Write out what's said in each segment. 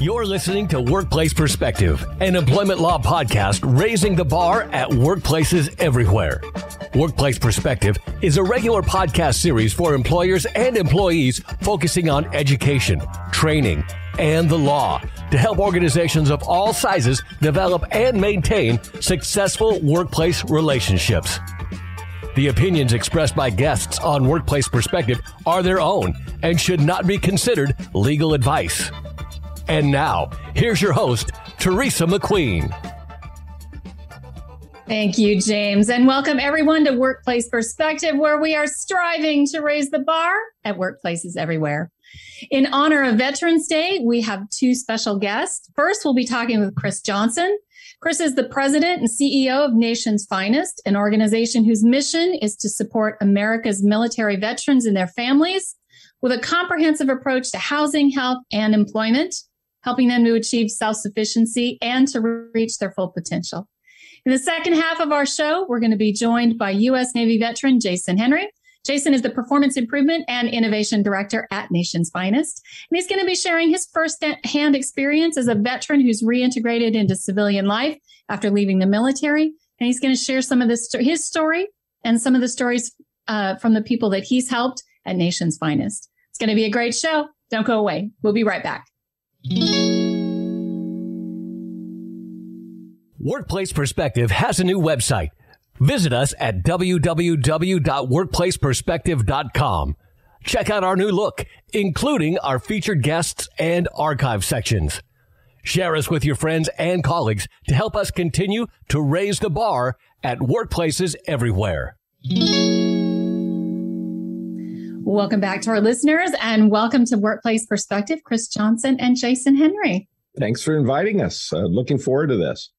You're listening to Workplace Perspective, an employment law podcast raising the bar at workplaces everywhere. Workplace Perspective is a regular podcast series for employers and employees focusing on education, training, and the law to help organizations of all sizes develop and maintain successful workplace relationships. The opinions expressed by guests on Workplace Perspective are their own and should not be considered legal advice. And now, here's your host, Teresa McQueen. Thank you, James, and welcome everyone to Workplace Perspective, where we are striving to raise the bar at workplaces everywhere. In honor of Veterans Day, we have two special guests. First, we'll be talking with Chris Johnson. Chris is the president and CEO of Nation's Finest, an organization whose mission is to support America's military veterans and their families with a comprehensive approach to housing, health, and employment, helping them to achieve self-sufficiency and to reach their full potential. In the second half of our show, we're going to be joined by U.S. Navy veteran Jason Henry. Jason is the Performance Improvement and Innovation Director at Nation's Finest, and he's going to be sharing his first-hand experience as a veteran who's reintegrated into civilian life after leaving the military. And he's going to share some of his story and some of the stories from the people that he's helped at Nation's Finest. It's going to be a great show. Don't go away. We'll be right back. Workplace Perspective has a new website. Visit us at www.workplaceperspective.com. Check out our new look, including our featured guests and archive sections. Share us with your friends and colleagues to help us continue to raise the bar at workplaces everywhere. Welcome back to our listeners, and welcome to Workplace Perspective, Chris Johnson and Jason Henry. Thanks for inviting us. Looking forward to this.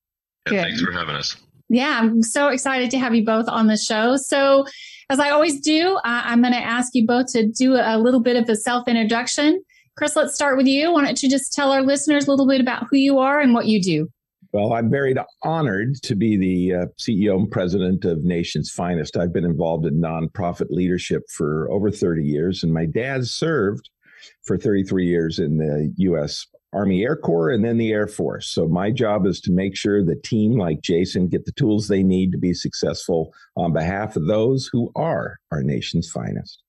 Yeah, thanks for having us. Yeah, I'm so excited to have you both on the show. So, as I always do, I'm going to ask you both to do a little bit of a self-introduction. Chris, let's start with you. Why don't you just tell our listeners a little bit about who you are and what you do? Well, I'm very honored to be the CEO and president of Nation's Finest. I've been involved in nonprofit leadership for over 30 years, and my dad served for 33 years in the U.S. Army Air Corps and then the Air Force. So my job is to make sure the team like Jason get the tools they need to be successful on behalf of those who are our nation's finest.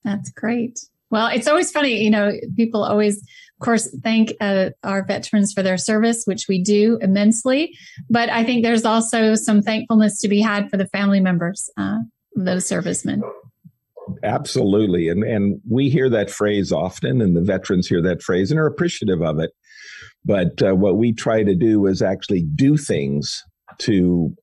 That's great. Well, it's always funny, people always, of course, thank our veterans for their service, which we do immensely. But I think there's also some thankfulness to be had for the family members of those servicemen. Absolutely. And we hear that phrase often, and the veterans hear that phrase and are appreciative of it. But what we try to do is actually do things to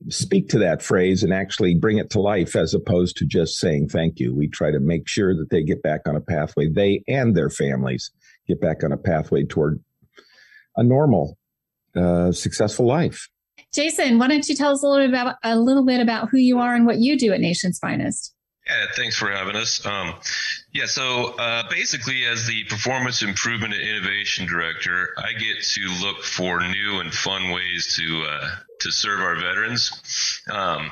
speak to that phrase and actually bring it to life, as opposed to just saying thank you. We try to make sure that they get back on a pathway. They and their families get back on a pathway toward a normal, successful life. Jason, why don't you tell us a little bit about who you are and what you do at Nation's Finest? Yeah, thanks for having us. So basically, as the Performance Improvement and Innovation Director, I get to look for new and fun ways to serve our veterans. I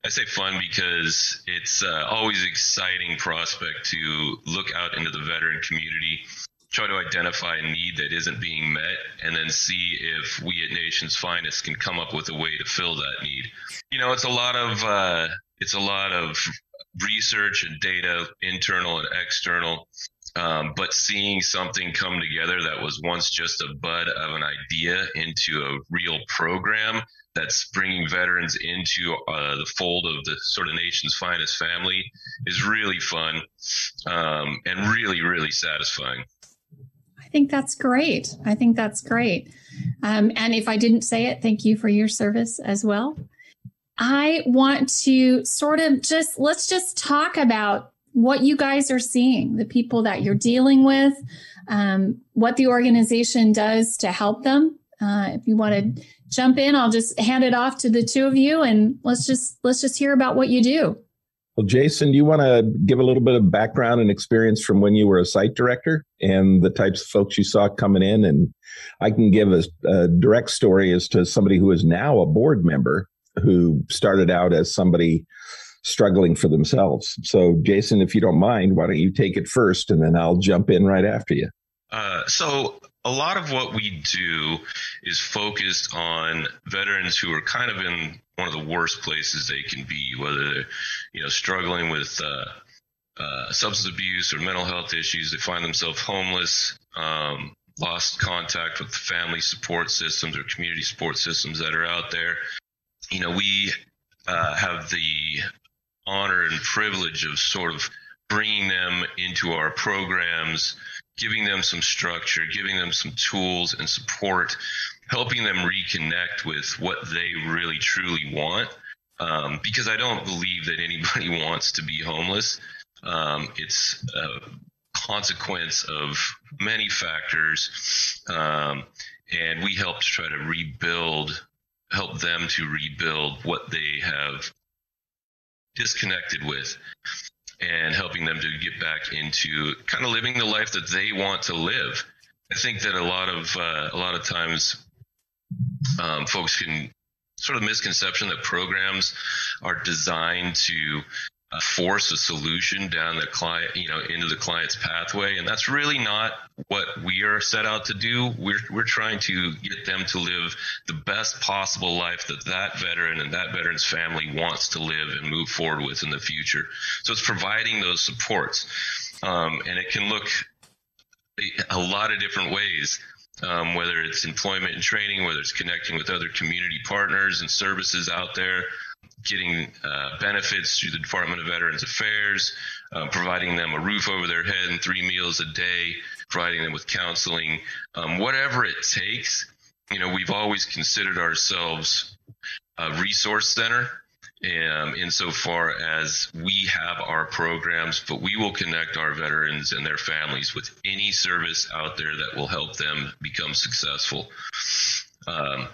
say fun because it's always an exciting prospect to look out into the veteran community, try to identify a need that isn't being met, and then see if we at Nation's Finest can come up with a way to fill that need. It's a lot of research and data, internal and external, but seeing something come together that was once just a bud of an idea into a real program that's bringing veterans into the fold of the sort of Nation's Finest family is really fun and really, really satisfying. I think that's great. And if I didn't say it, thank you for your service as well. I want to let's just talk about what you guys are seeing, the people that you're dealing with, what the organization does to help them. If you want to jump in, I'll just hand it off to the two of you, and let's just hear about what you do. Well, Jason, do you want to give a little bit of background and experience from when you were a site director and the types of folks you saw coming in? And I can give a direct story as to somebody who is now a board member who started out as somebody struggling for themselves. So, Jason, if you don't mind, why don't you take it first, and then I'll jump in right after you. So a lot of what we do is focused on veterans who are kind of in one of the worst places they can be, whether they're, struggling with substance abuse or mental health issues. They find themselves homeless, lost contact with the family support systems or community support systems that are out there. We have the honor and privilege of sort of bringing them into our programs, giving them some structure, giving them some tools and support, helping them reconnect with what they really truly want. Because I don't believe that anybody wants to be homeless. It's a consequence of many factors. And we help to try to help them to rebuild what they have disconnected with, and helping them to get back into kind of living the life that they want to live. I think that a lot of times folks can sort of misconception that programs are designed to force a solution down the client, into the client's pathway. And that's really not what we are set out to do. We're trying to get them to live the best possible life that veteran and that veteran's family wants to live and move forward with in the future. So it's providing those supports. And it can look a lot of different ways, whether it's employment and training, whether it's connecting with other community partners and services out there, getting benefits through the Department of Veterans Affairs, providing them a roof over their head and 3 meals a day, providing them with counseling, whatever it takes. We've always considered ourselves a resource center, insofar as we have our programs, but we will connect our veterans and their families with any service out there that will help them become successful.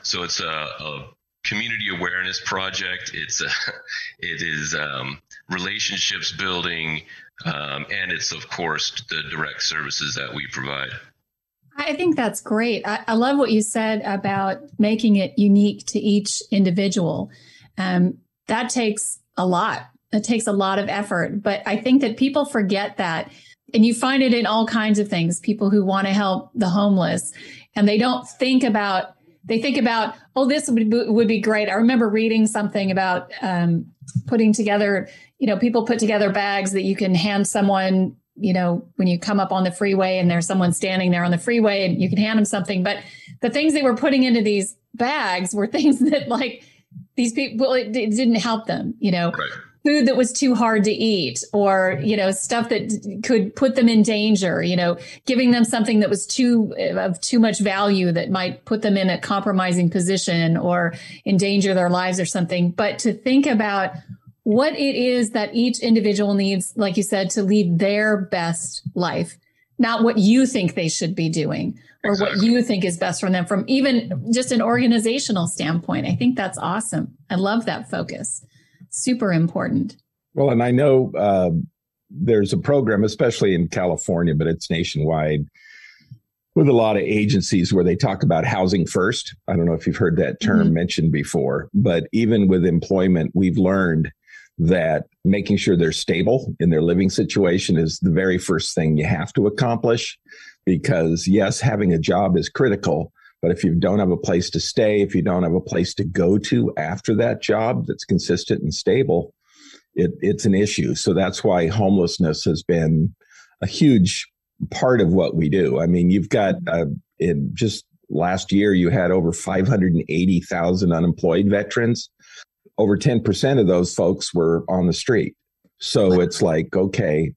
So it's a community awareness project. It is relationships building, and it's of course the direct services that we provide. I think that's great. I love what you said about making it unique to each individual. That takes a lot. It takes a lot of effort, but I think that people forget that, and you find it in all kinds of things. People who want to help the homeless, and they don't think about. They think about, oh, this would be great. I remember reading something about putting together, people put together bags that you can hand someone, when you come up on the freeway and there's someone standing there on the freeway and you can hand them something. But the things they were putting into these bags were things that these people, it didn't help them, Right. Food that was too hard to eat, or, stuff that could put them in danger, giving them something that was too much value that might put them in a compromising position or endanger their lives or something. But to think about what it is that each individual needs, like you said, to lead their best life, not what you think they should be doing or Exactly. What you think is best for them from even just an organizational standpoint. I think that's awesome. I love that focus. Super important. Well, and I know there's a program, especially in California, but it's nationwide, with a lot of agencies where they talk about housing first. I don't know if you've heard that term mentioned before, but even with employment, we've learned that making sure they're stable in their living situation is the very first thing you have to accomplish. Because yes, having a job is critical, but if you don't have a place to stay, if you don't have a place to go to after that job that's consistent and stable, it's an issue. So that's why homelessness has been a huge part of what we do. I mean, you've got in just last year, you had over 580,000 unemployed veterans. Over 10% of those folks were on the street. So it's like, okay,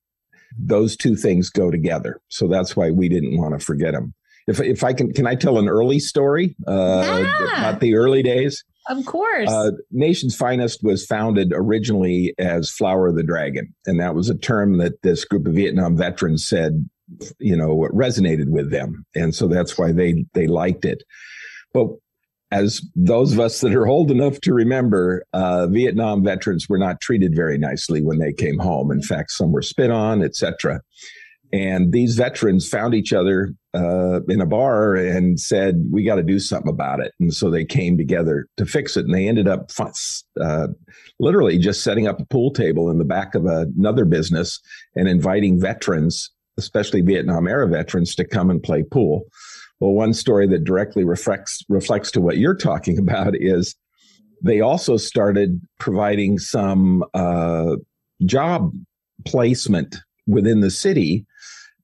those two things go together. So that's why we didn't want to forget them. If I can I tell an early story about the early days? Of course. Nation's Finest was founded originally as Flower of the Dragon. And that was a term that this group of Vietnam veterans said, resonated with them. And so that's why they liked it. But as those of us that are old enough to remember, Vietnam veterans were not treated very nicely when they came home. In fact, some were spit on, etc. And these veterans found each other in a bar and said, we got to do something about it. And so they came together to fix it. And they ended up literally just setting up a pool table in the back of another business and inviting veterans, especially Vietnam era veterans, to come and play pool. Well, one story that directly reflects to what you're talking about is they also started providing some job placement within the city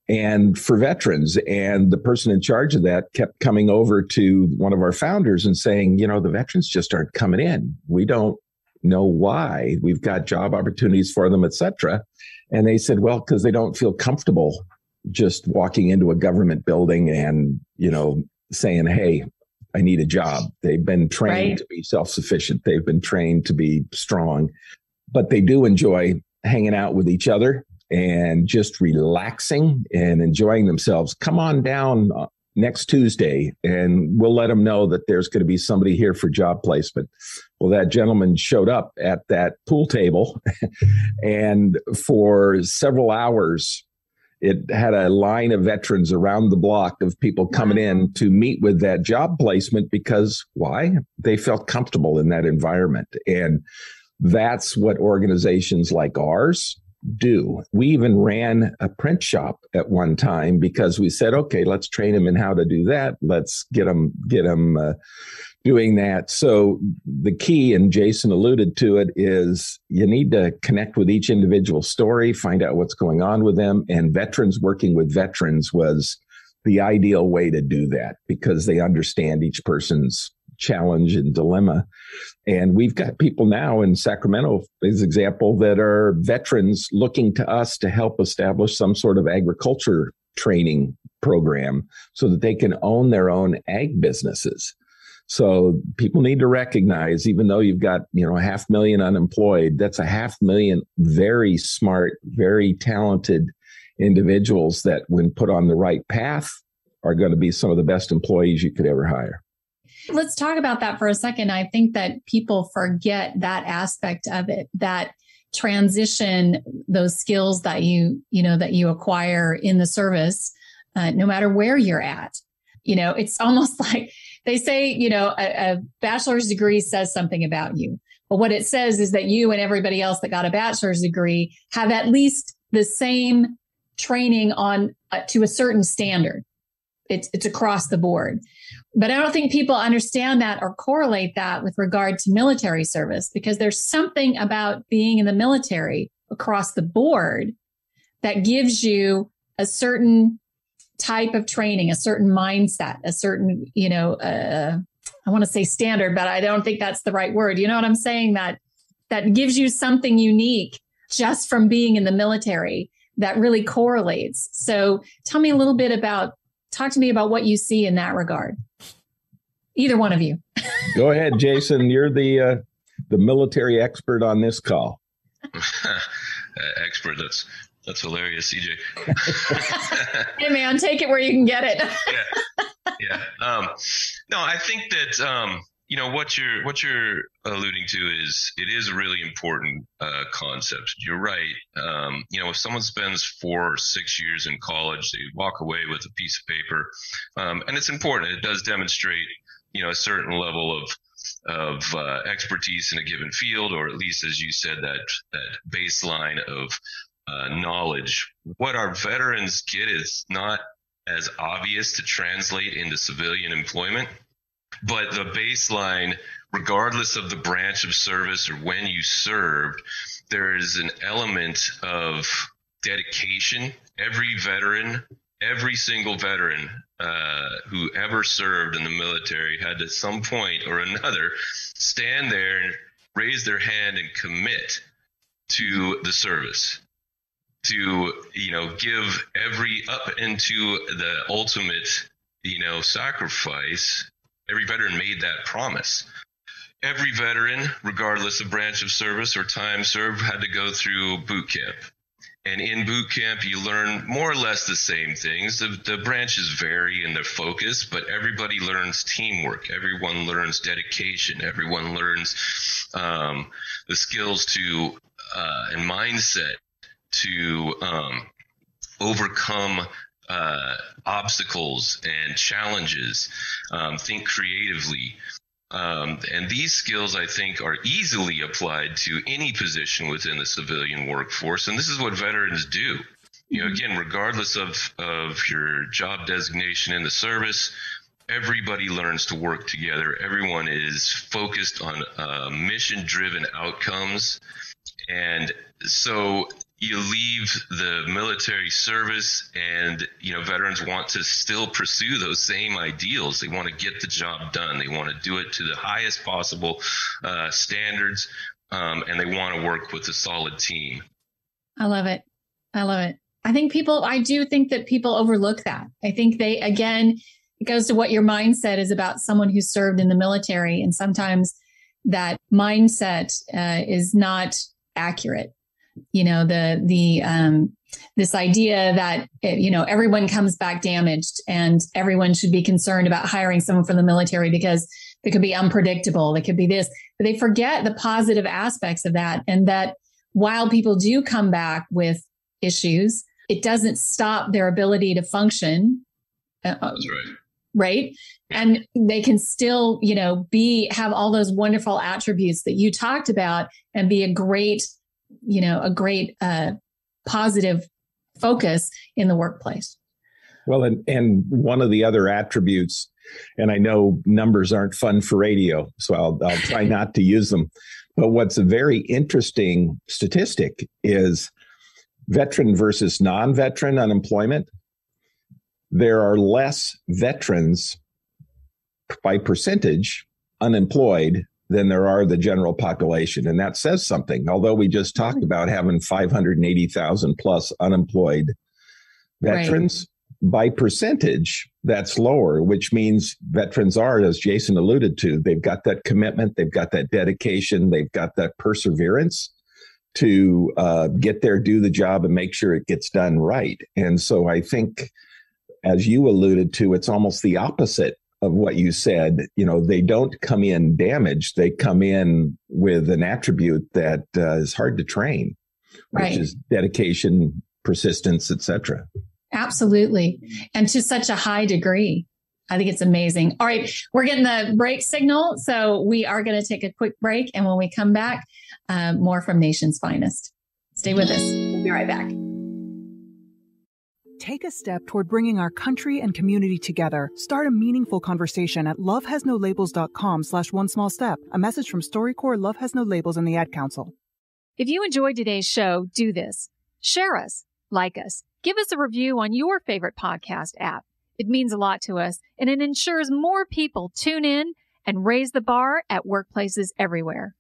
and for veterans. And the person in charge of that kept coming over to one of our founders and saying, the veterans just aren't coming in. We don't know why. We've got job opportunities for them, et cetera. And they said, well, because they don't feel comfortable just walking into a government building and, saying, hey, I need a job. They've been trained to be self-sufficient. They've been trained to be strong, but they do enjoy hanging out with each other and just relaxing and enjoying themselves. Come on down next Tuesday and we'll let them know that there's going to be somebody here for job placement. Well, that gentleman showed up at that pool table and for several hours, it had a line of veterans around the block of people coming in to meet with that job placement because why? They felt comfortable in that environment. And that's what organizations like ours do. We even ran a print shop at one time because we said, okay, let's train them in how to do that. Let's get them doing that. So the key, and Jason alluded to it, is you need to connect with each individual story, find out what's going on with them. And veterans working with veterans was the ideal way to do that because they understand each person's challenge and dilemma. And we've got people now in Sacramento, as example, that are veterans looking to us to help establish some sort of agriculture training program so that they can own their own ag businesses. So people need to recognize, even though you've got, 500,000 unemployed, that's 500,000 very smart, very talented individuals that when put on the right path are going to be some of the best employees you could ever hire. Let's talk about that for a second. I think that people forget that aspect of it, that transition, those skills that you acquire in the service, no matter where you're at. It's almost like they say, a bachelor's degree says something about you. But what it says is that you and everybody else that got a bachelor's degree have at least the same training on to a certain standard. It's across the board. But I don't think people understand that or correlate that with regard to military service, because there's something about being in the military across the board that gives you a certain type of training, a certain mindset, a certain, I want to say standard, but I don't think that's the right word. You know what I'm saying? That gives you something unique just from being in the military that really correlates. So talk to me about what you see in that regard. Either one of you. Go ahead, Jason. You're the military expert on this call. Expert. That's hilarious, CJ. Hey man, take it where you can get it. Yeah. No, I think that what you're alluding to it is a really important concept. You're right. If someone spends 4 or 6 years in college, they walk away with a piece of paper, and it's important. It does demonstrate a certain level of expertise in a given field, or at least, as you said, that baseline of knowledge. What our veterans get is not as obvious to translate into civilian employment, but the baseline, regardless of the branch of service or when you served, there is an element of dedication. Every single veteran who ever served in the military had at some point or another stand there and raise their hand and commit to the service, to give every up into the ultimate sacrifice. Every veteran made that promise. Every veteran, regardless of branch of service or time served, had to go through boot camp. And in boot camp, you learn more or less the same things. The branches vary in their focus, but everybody learns teamwork. Everyone learns dedication. Everyone learns the skills to and mindset to overcome obstacles and challenges, think creatively. And these skills, I think, are easily applied to any position within the civilian workforce. And this is what veterans do. Again, regardless of your job designation in the service, everybody learns to work together. Everyone is focused on mission-driven outcomes. And so you leave the military service and, veterans want to still pursue those same ideals. They want to get the job done. They want to do it to the highest possible standards, and they want to work with a solid team. I love it. I do think that people overlook that. I think it goes to what your mindset is about someone who served in the military. And sometimes that mindset is not accurate. This idea that, everyone comes back damaged and everyone should be concerned about hiring someone from the military because they could be unpredictable. They could be this, but they forget the positive aspects of that. And that while people do come back with issues, it doesn't stop their ability to function. That's right. Right. And they can still, have all those wonderful attributes that you talked about and be a great positive focus in the workplace. Well, and one of the other attributes, and I know numbers aren't fun for radio, so I'll try not to use them. But what's a very interesting statistic is veteran versus non-veteran unemployment. There are less veterans by percentage unemployed than there are the general population. And that says something. Although we just talked about having 580,000 plus unemployed veterans, by percentage, that's lower, which means veterans are, as Jason alluded to, they've got that commitment, they've got that dedication, they've got that perseverance to get there, do the job, and make sure it gets done right. And so I think, as you alluded to, it's almost the opposite of what you said. They don't come in damaged. They come in with an attribute that is hard to train, which is dedication, persistence, etc. Absolutely. And to such a high degree. I think it's amazing. All right. We're getting the break signal. So we are going to take a quick break. And when we come back, more from Nation's Finest. Stay with us. We'll be right back. Take a step toward bringing our country and community together. Start a meaningful conversation at lovehasnolabels.com/onesmallstep. A message from StoryCorps, Love Has No Labels, and the Ad Council. If you enjoyed today's show, do this. Share us, like us, give us a review on your favorite podcast app. It means a lot to us, and it ensures more people tune in and raise the bar at workplaces everywhere.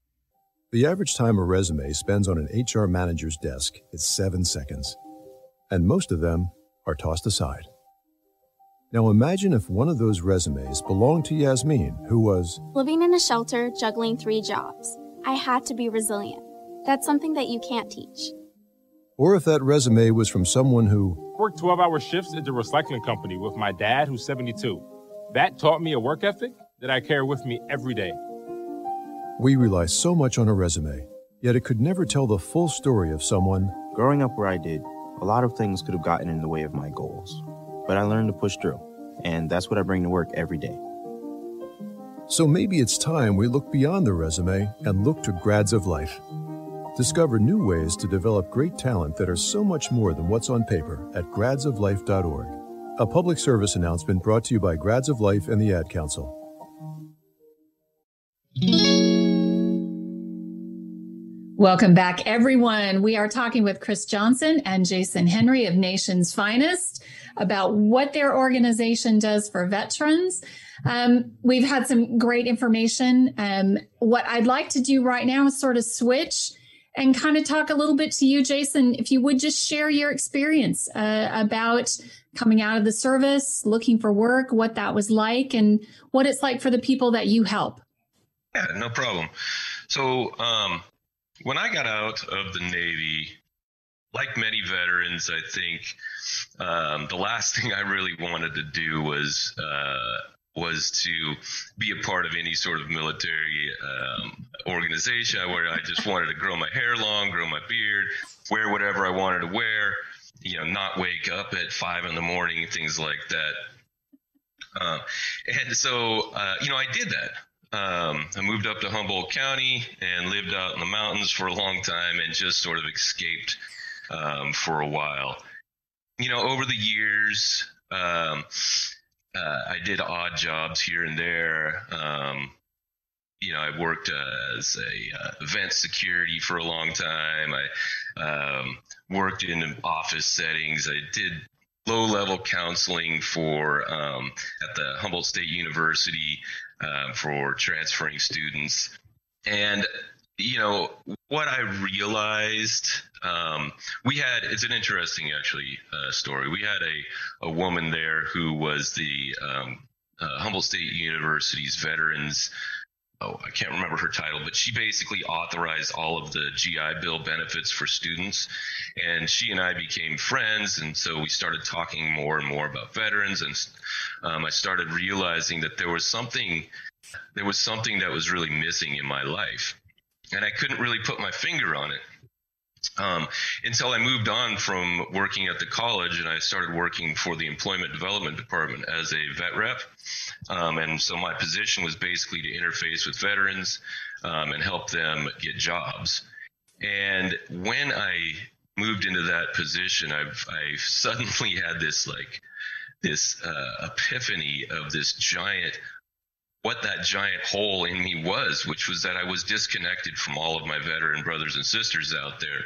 The average time a resume spends on an HR manager's desk is 7 seconds, and most of them are tossed aside. Now imagine if one of those resumes belonged to Yasmin, who was living in a shelter, juggling 3 jobs. I had to be resilient. That's something that you can't teach. Or if that resume was from someone who worked 12-hour shifts at the recycling company with my dad, who's 72. That taught me a work ethic that I carry with me every day. We rely so much on a resume, yet it could never tell the full story of someone. Growing up where I did, a lot of things could have gotten in the way of my goals, but I learned to push through, and that's what I bring to work every day. So maybe it's time we look beyond the resume and look to Grads of Life. Discover new ways to develop great talent that are so much more than what's on paper at gradsoflife.org. A public service announcement brought to you by Grads of Life and the Ad Council. Welcome back, everyone. We are talking with Chris Johnson and Jason Henry of Nation's Finest about what their organization does for veterans. We've had some great information. What I'd like to do right now is sort of switch and kind of talk a little bit to you, Jason, if you would just share your experience about coming out of the service, looking for work, what that was like, and what it's like for the people that you help. Yeah, no problem. So, when I got out of the Navy, like many veterans, I think the last thing I really wanted to do was to be a part of any sort of military organization where I just wanted to grow my hair long, grow my beard, wear whatever I wanted to wear, not wake up at 5 a.m, things like that. And so, I did that. I moved up to Humboldt County and lived out in the mountains for a long time and just sort of escaped for a while. over the years, I did odd jobs here and there. I worked as a event security for a long time. I worked in office settings. I did low-level counseling for at the Humboldt State University for transferring students. And what I realized, it's an interesting story. We had a woman there who was the Humboldt State University's veterans. I can't remember her title, but she basically authorized all of the GI Bill benefits for students. And she and I became friends. And so we started talking more and more about veterans. And I started realizing that there was something that was really missing in my life. And I couldn't really put my finger on it until I moved on from working at the college, and I started working for the Employment Development Department as a vet rep. And so my position was basically to interface with veterans and help them get jobs. And when I moved into that position, I suddenly had this epiphany of what that giant hole in me was, which was that I was disconnected from all of my veteran brothers and sisters out there.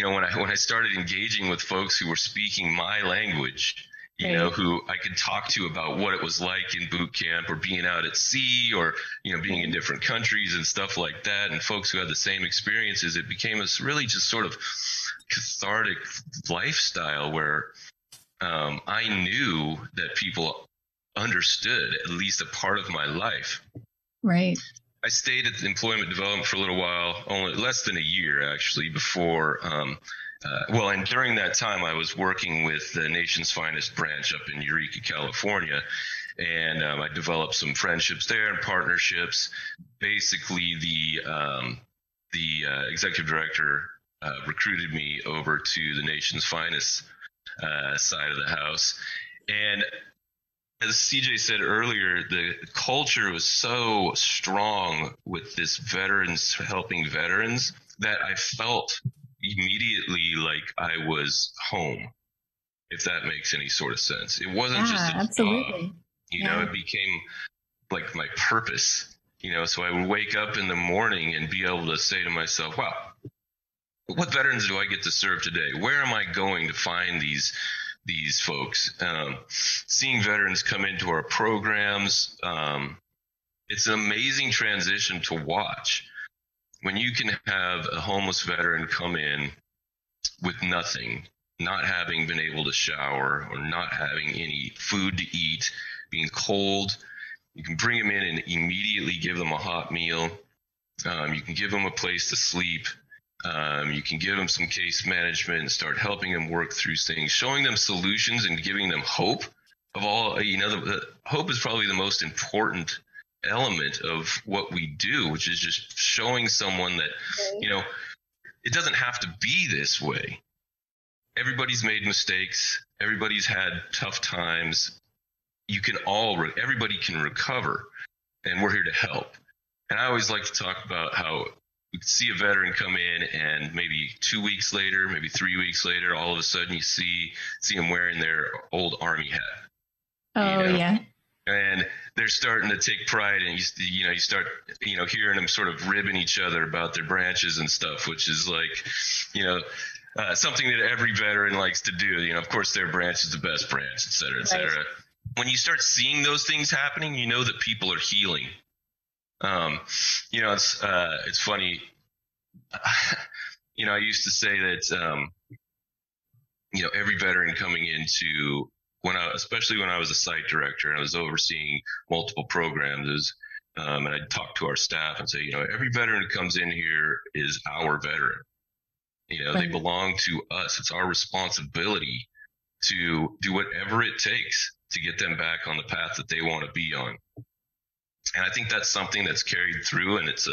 When I started engaging with folks who were speaking my language, who I could talk to about what it was like in boot camp or being out at sea or, being in different countries and stuff like that, and folks who had the same experiences, it became this really just sort of cathartic lifestyle where I knew that people understood at least a part of my life. Right. I stayed at the Employment Development for a little while, only less than a year actually, before and during that time I was working with the Nation's Finest branch up in Eureka, California, and I developed some friendships there and partnerships. Basically, the executive director recruited me over to the Nation's Finest side of the house, and as CJ said earlier, the culture was so strong with this veterans helping veterans that I felt immediately like I was home, if that makes any sort of sense. It wasn't just a job, it became like my purpose, so I would wake up in the morning and be able to say to myself, wow, what veterans do I get to serve today? Where am I going to find these folks? Seeing veterans come into our programs, it's an amazing transition to watch. When you can have a homeless veteran come in with nothing, not having been able to shower or not having any food to eat, being cold, you can bring them in and immediately give them a hot meal. You can give them a place to sleep. You can give them some case management and start helping them work through things, showing them solutions and giving them hope. Hope is probably the most important element of what we do, which is just showing someone that, it doesn't have to be this way. Everybody's made mistakes. Everybody's had tough times. Everybody can recover, and we're here to help. And I always like to talk about how we could see a veteran come in, and maybe 2 weeks later, maybe 3 weeks later, all of a sudden you see them wearing their old Army hat. Oh, yeah. And they're starting to take pride, and you start hearing them sort of ribbing each other about their branches and stuff, which is like, something that every veteran likes to do. Of course, their branch is the best branch, et cetera, et cetera. Right. When you start seeing those things happening, you know that people are healing. It's funny. I used to say that, every veteran coming into especially when I was a site director and I was overseeing multiple programs, and I'd talk to our staff and say, every veteran who comes in here is our veteran. Right. They belong to us. It's our responsibility to do whatever it takes to get them back on the path that they want to be on. And I think that's something that's carried through, and it's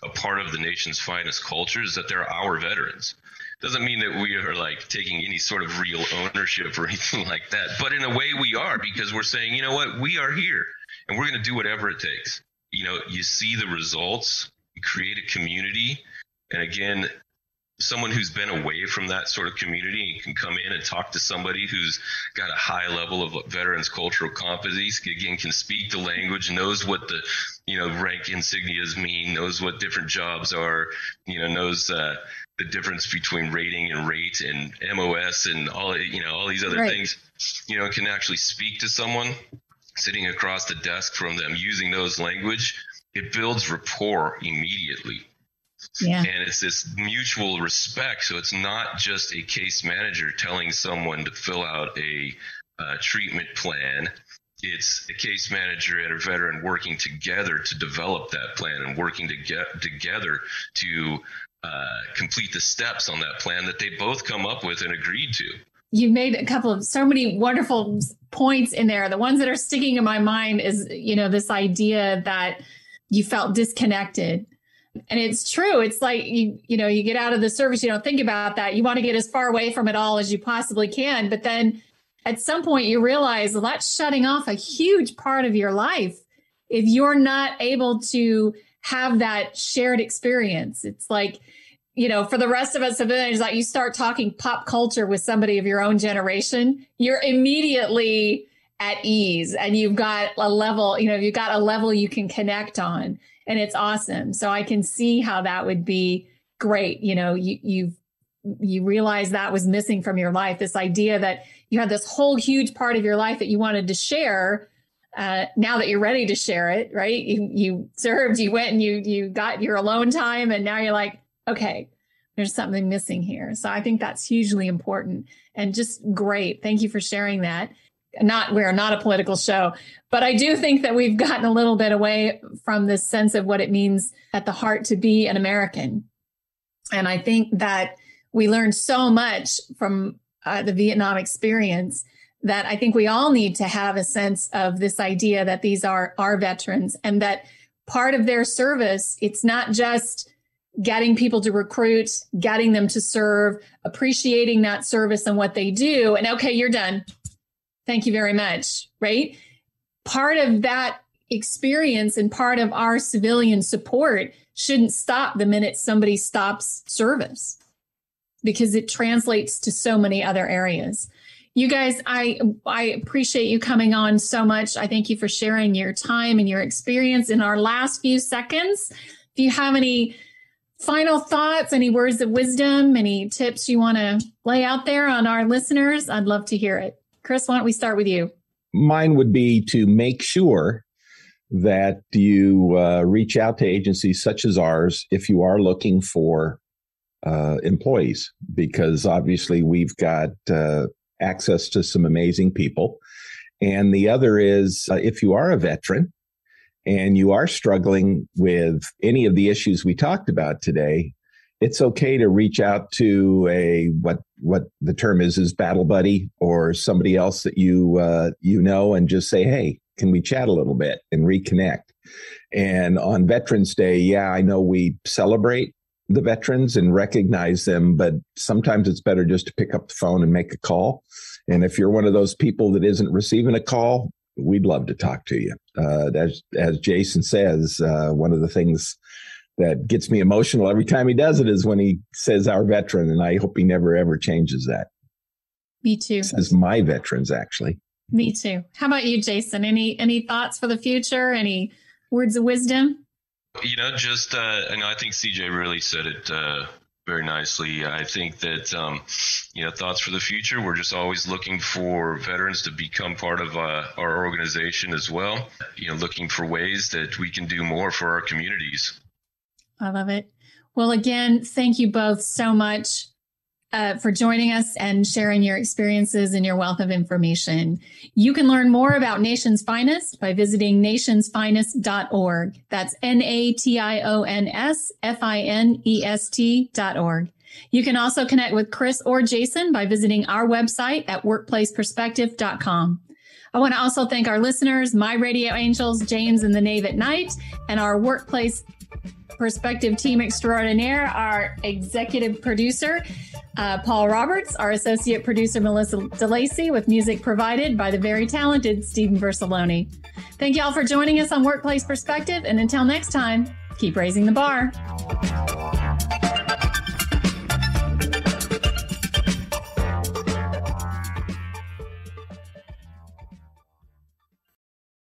a part of the Nation's Finest culture, is that they're our veterans. Doesn't mean that we are like taking any sort of real ownership or anything like that, but in a way we are, because we're saying, you know what, we are here and we're going to do whatever it takes. You see the results, you create a community. And again, someone who's been away from that sort of community, you can come in and talk to somebody who's got a high level of veterans cultural competencies, again, can speak the language, knows what the, rank insignias mean, knows what different jobs are, knows the difference between rating and rate and MOS and all these other things, can actually speak to someone sitting across the desk from them using those language. It builds rapport immediately. Yeah. And it's this mutual respect. So it's not just a case manager telling someone to fill out a treatment plan. It's a case manager and a veteran working together to develop that plan and working together to complete the steps on that plan that they both come up with and agreed to. You made so many wonderful points in there. The ones that are sticking in my mind is, this idea that you felt disconnected. And it's true. It's like, you get out of the service, you don't think about that. You want to get as far away from it all as you possibly can. But then at some point you realize, well, that's shutting off a huge part of your life if you're not able to have that shared experience. It's like, for the rest of us civilians, like you start talking pop culture with somebody of your own generation, you're immediately at ease and you've got a level, you can connect on. And it's awesome. So I can see how that would be great. You realize that was missing from your life, this idea that you had this whole huge part of your life that you wanted to share. Now that you're ready to share it, right? You served, you went and you got your alone time. And now you're like, okay, there's something missing here. So I think that's hugely important and just great. Thank you for sharing that. We're not a political show, but I do think that we've gotten a little bit away from this sense of what it means at the heart to be an American. And I think that we learned so much from the Vietnam experience that I think we all need to have a sense of this idea that these are our veterans and that part of their service, it's not just getting people to recruit, getting them to serve, appreciating that service and what they do. And okay, you're done. Thank you very much, right? Part of that experience and part of our civilian support shouldn't stop the minute somebody stops service because it translates to so many other areas. You guys, I appreciate you coming on so much. I thank you for sharing your time and your experience in our last few seconds. If you have any final thoughts, any words of wisdom, any tips you want to lay out there on our listeners, I'd love to hear it. Chris, why don't we start with you? Mine would be to make sure that you reach out to agencies such as ours if you are looking for employees, because obviously we've got access to some amazing people. And the other is if you are a veteran and you are struggling with any of the issues we talked about today, it's okay to reach out to what the term is battle buddy or somebody else that you know and just say, hey, can we chat a little bit and reconnect? And on Veterans Day, I know we celebrate the veterans and recognize them, but sometimes it's better just to pick up the phone and make a call. And if you're one of those people that isn't receiving a call, we'd love to talk to you. As Jason says, one of the things that gets me emotional every time he does it is when he says our veteran, and I hope he never, ever changes that. Me too. It says my veterans, actually. Me too. How about you, Jason? Any thoughts for the future? Any words of wisdom? And I think CJ really said it very nicely. I think that, thoughts for the future, we're just always looking for veterans to become part of our organization as well, looking for ways that we can do more for our communities. I love it. Well, again, thank you both so much for joining us and sharing your experiences and your wealth of information. You can learn more about Nation's Finest by visiting nationsfinest.org. That's NATIONSFINEST.org. You can also connect with Chris or Jason by visiting our website at workplaceperspective.com. I want to also thank our listeners, my radio angels, James and the Knave at Night, and our Workplace Perspective team extraordinaire, our executive producer, Paul Roberts, our associate producer, Melissa DeLacy, with music provided by the very talented Stephen Versaloni. Thank you all for joining us on Workplace Perspective. And until next time, keep raising the bar.